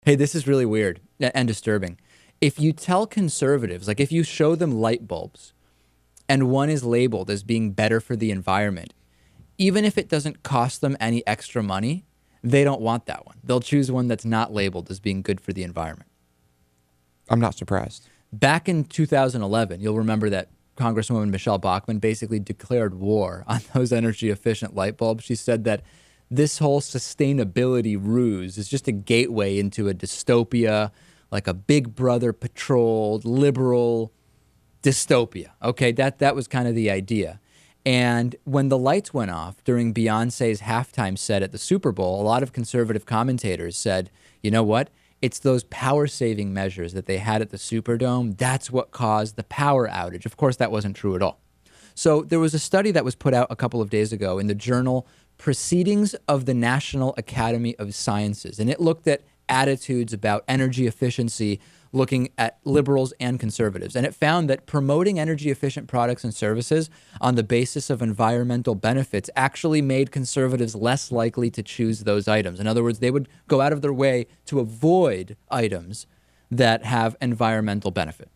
Hey, this is really weird and disturbing. If you tell conservatives, like if you show them light bulbs and one is labeled as being better for the environment, even if it doesn't cost them any extra money, they don't want that one. They'll choose one that's not labeled as being good for the environment. I'm not surprised. Back in 2011, you'll remember that Congresswoman Michelle Bachmann basically declared war on those energy efficient light bulbs. She said that this whole sustainability ruse is just a gateway into a dystopia, like a Big Brother patrolled liberal dystopia. Okay, that was kind of the idea. And when the lights went off during Beyonce's halftime set at the Super Bowl, a lot of conservative commentators said, you know what? It's those power-saving measures that they had at the Superdome. That's what caused the power outage. Of course, that wasn't true at all. So there was a study that was put out a couple of days ago in the journal Proceedings of the National Academy of Sciences, and it looked at attitudes about energy efficiency, looking at liberals and conservatives. And it found that promoting energy efficient products and services on the basis of environmental benefits actually made conservatives less likely to choose those items. In other words, they would go out of their way to avoid items that have environmental benefit.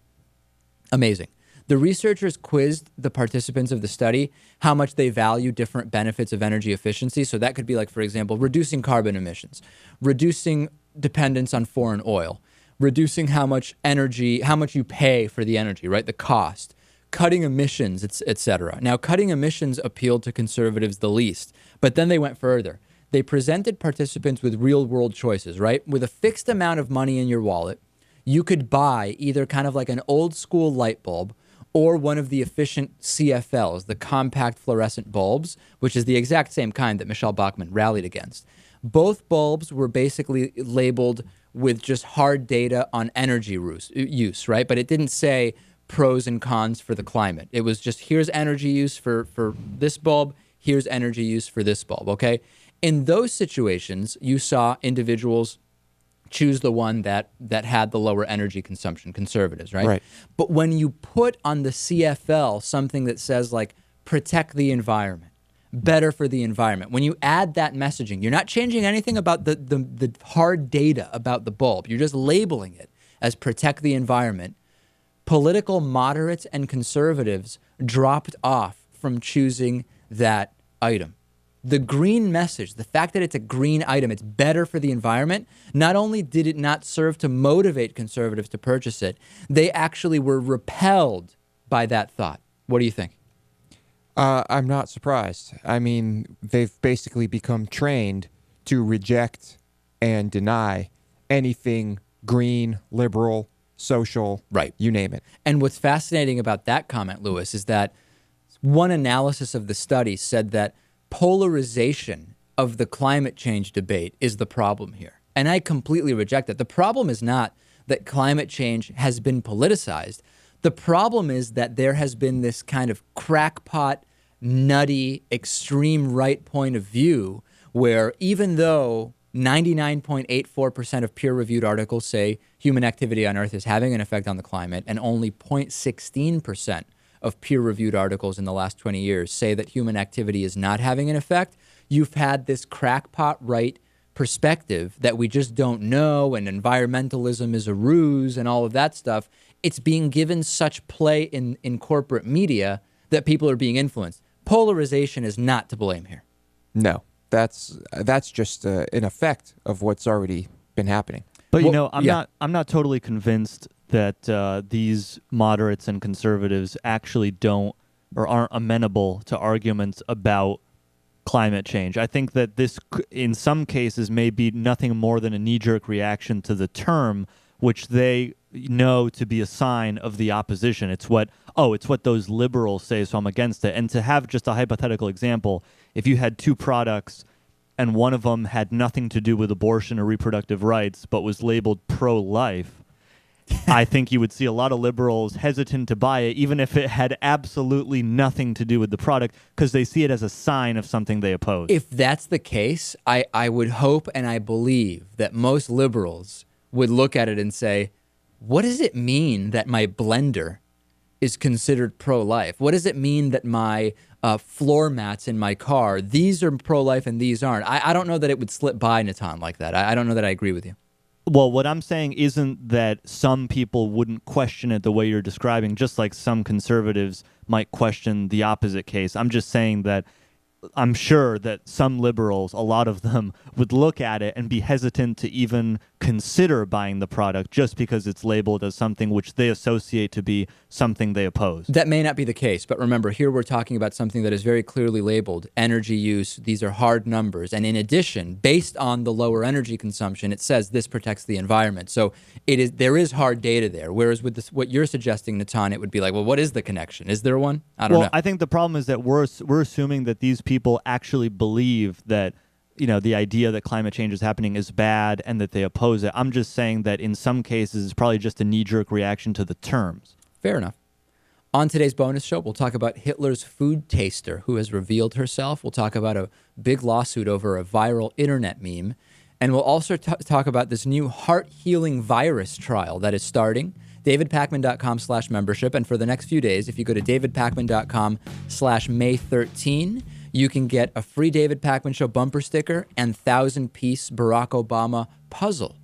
Amazing. The researchers quizzed the participants of the study how much they value different benefits of energy efficiency. So that could be like, for example, reducing carbon emissions, reducing dependence on foreign oil, reducing how much you pay for the energy, right? The cost, cutting emissions, et cetera. Now, cutting emissions appealed to conservatives the least, but then they went further. They presented participants with real world choices, right? With a fixed amount of money in your wallet, you could buy either kind of like an old school light bulb or one of the efficient CFLs, the compact fluorescent bulbs, which is the exact same kind that Michelle Bachmann rallied against. Both bulbs were basically labeled with just hard data on energy use, right? But it didn't say pros and cons for the climate. It was just, here's energy use for this bulb, here's energy use for this bulb, okay? In those situations, you saw individuals choose the one that had the lower energy consumption, conservatives, right? Right. But when you put on the CFL something that says like, protect the environment, better for the environment, when you add that messaging, you're not changing anything about the hard data about the bulb. You're just labeling it as protect the environment. Political moderates and conservatives dropped off from choosing that item. The green message, the fact that it's a green item, it's better for the environment, not only did it not serve to motivate conservatives to purchase it, they actually were repelled by that thought. What do you think? I'm not surprised. I mean, they've basically become trained to reject and deny anything green, liberal, social, right? You name it. And what's fascinating about that comment, Lewis, is that one analysis of the study said that polarization of the climate change debate is the problem here. And I completely reject that. The problem is not that climate change has been politicized. The problem is that there has been this kind of crackpot, nutty, extreme right point of view where even though 99.84% of peer-reviewed articles say human activity on Earth is having an effect on the climate, and only 0.16% of peer-reviewed articles in the last 20 years say that human activity is not having an effect, you've had this crackpot right perspective that we just don't know, and environmentalism is a ruse and all of that stuff. It's being given such play in corporate media that people are being influenced. Polarization is not to blame here. No, that's just an effect of what's already been happening. But I'm not totally convinced that these moderates and conservatives actually don't or aren't amenable to arguments about climate change. I think that this, in some cases, may be nothing more than a knee-jerk reaction to the term, which they know to be a sign of the opposition. It's what those liberals say, so I'm against it. And to have just a hypothetical example, if you had two products and one of them had nothing to do with abortion or reproductive rights but was labeled pro-life, I think you would see a lot of liberals hesitant to buy it, even if it had absolutely nothing to do with the product, because they see it as a sign of something they oppose. If that's the case, I would hope and I believe that most liberals would look at it and say, what does it mean that my blender is considered pro-life? What does it mean that my floor mats in my car, these are pro-life and these aren't? I don't know that it would slip by Natan like that. I don't know that I agree with you. Well, what I'm saying isn't that some people wouldn't question it the way you're describing, just like some conservatives might question the opposite case. I'm just saying that I'm sure that some liberals, a lot of them, would look at it and be hesitant to even consider buying the product just because it's labeled as something which they associate to be something they oppose. That may not be the case, but remember, here we're talking about something that is very clearly labeled energy use. These are hard numbers. And in addition, based on the lower energy consumption, it says this protects the environment. So there is hard data there. Whereas with this, what you're suggesting, Natan, it would be like, well, what is the connection? Is there one? I don't know. I think the problem is that we're assuming that these people actually believe that, the idea that climate change is happening is bad and that they oppose it. I'm just saying that in some cases it's probably just a knee-jerk reaction to the terms. Fair enough. On today's bonus show, we'll talk about Hitler's food taster who has revealed herself. We'll talk about a big lawsuit over a viral internet meme. And we'll also talk about this new heart-healing virus trial that is starting. DavidPakman.com/membership. And for the next few days, if you go to DavidPakman.com/May13, you can get a free David Pakman Show bumper sticker and 1,000-piece Barack Obama puzzle.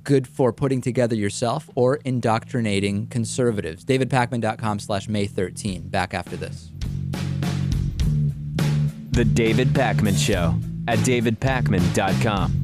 Good for putting together yourself or indoctrinating conservatives. DavidPakman.com/May13. Back after this. The David Pakman Show at DavidPakman.com.